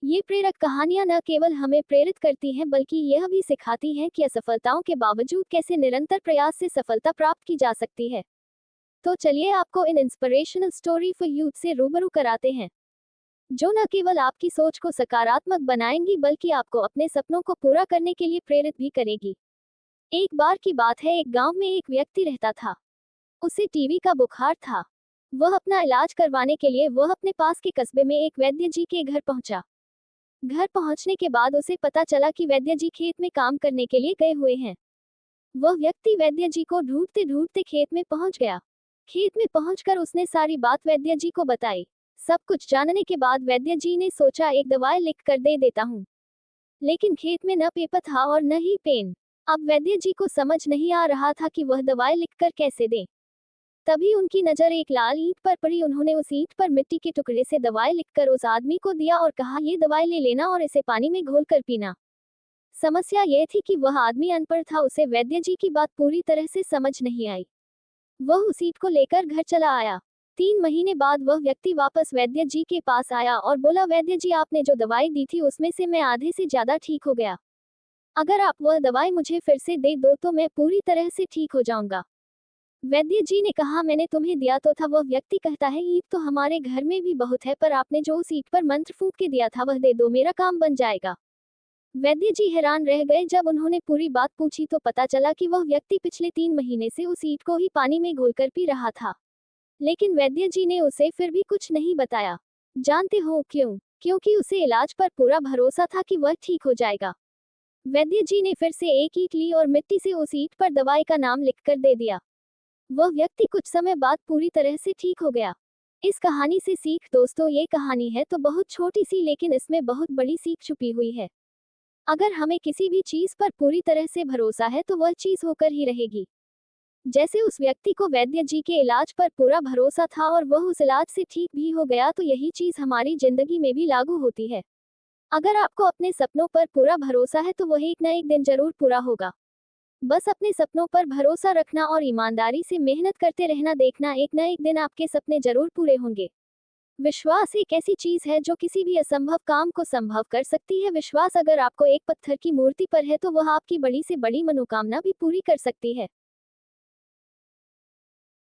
ये प्रेरक कहानियां न केवल हमें प्रेरित करती हैं बल्कि यह भी सिखाती हैं कि असफलताओं के बावजूद कैसे निरंतर प्रयास से सफलता प्राप्त की जा सकती है। तो चलिए आपको इन इंस्पिरेशनल स्टोरी फॉर यूथ से रूबरू कराते हैं, जो न केवल आपकी सोच को सकारात्मक बनाएंगी बल्कि आपको अपने सपनों को पूरा करने के लिए प्रेरित भी करेगी। एक बार की बात है, एक गांव में एक व्यक्ति रहता था। उसे टीबी का बुखार था। वह अपना इलाज करवाने के लिए वह अपने पास के कस्बे में एक वैद्य जी के घर पहुंचा। घर पहुंचने के बाद उसे पता चला कि वैद्य जी खेत में काम करने के लिए गए हुए हैं। वह व्यक्ति वैद्य जी को ढूंढते ढूंढते खेत में पहुंच गया। खेत में पहुंचकर उसने सारी बात वैद्य जी को बताई। सब कुछ जानने के बाद वैद्य जी ने सोचा, एक दवाई लिख कर दे देता हूँ। लेकिन खेत में न पेपर था और न ही पेन। अब वैद्य जी को समझ नहीं आ रहा था कि वह दवाई लिखकर कैसे दे। तभी उनकी नजर एक लाल ईंट पर पड़ी। उन्होंने उस ईंट पर मिट्टी के टुकड़े से दवाई लिखकर उस आदमी को दिया और कहा, ये दवाई ले लेना और इसे पानी में घोल कर पीना। समस्या यह थी कि वह आदमी अनपढ़ था, उसे वैद्य जी की बात पूरी तरह से समझ नहीं आई। वह उस ईंट को लेकर घर चला आया। 3 महीने बाद वह व्यक्ति वापस वैद्य जी के पास आया और बोला, वैद्य जी, आपने जो दवाई दी थी उसमें से मैं आधे से ज्यादा ठीक हो गया। अगर आप वह दवाई मुझे फिर से दे दो तो मैं पूरी तरह से ठीक हो जाऊंगा। वैद्य जी ने कहा, मैंने तुम्हें दिया तो था। वह व्यक्ति कहता है, ईंट तो हमारे घर में भी बहुत है, पर आपने जो उस ईंट पर मंत्र फूंक के दिया था वह दे दो, मेरा काम बन जाएगा। वैद्य जी हैरान रह गए। जब उन्होंने पूरी बात पूछी तो पता चला कि वह व्यक्ति पिछले 3 महीने से उस ईंट को ही पानी में घोलकर पी रहा था। लेकिन वैद्य जी ने उसे फिर भी कुछ नहीं बताया। जानते हो क्यों? क्योंकि उसे इलाज पर पूरा भरोसा था कि वह ठीक हो जाएगा। वैद्य जी ने फिर से एक ईंट ली और मिट्टी से उस ईंट पर दवाई का नाम लिखकर दे दिया। वह व्यक्ति कुछ समय बाद पूरी तरह से ठीक हो गया। इस कहानी से सीख, दोस्तों, ये कहानी है तो बहुत छोटी सी, लेकिन इसमें बहुत बड़ी सीख छुपी हुई है। अगर हमें किसी भी चीज पर पूरी तरह से भरोसा है तो वह चीज होकर ही रहेगी। जैसे उस व्यक्ति को वैद्य जी के इलाज पर पूरा भरोसा था और वह उस इलाज से ठीक भी हो गया, तो यही चीज हमारी जिंदगी में भी लागू होती है। अगर आपको अपने सपनों पर पूरा भरोसा है तो वह एक न एक दिन जरूर पूरा होगा। बस अपने सपनों पर भरोसा रखना और ईमानदारी से मेहनत करते रहना, देखना एक न एक दिन आपके सपने जरूर पूरे होंगे। विश्वास एक ऐसी चीज है जो किसी भी असंभव काम को संभव कर सकती है। विश्वास अगर आपको एक पत्थर की मूर्ति पर है तो वह आपकी बड़ी से बड़ी मनोकामना भी पूरी कर सकती है।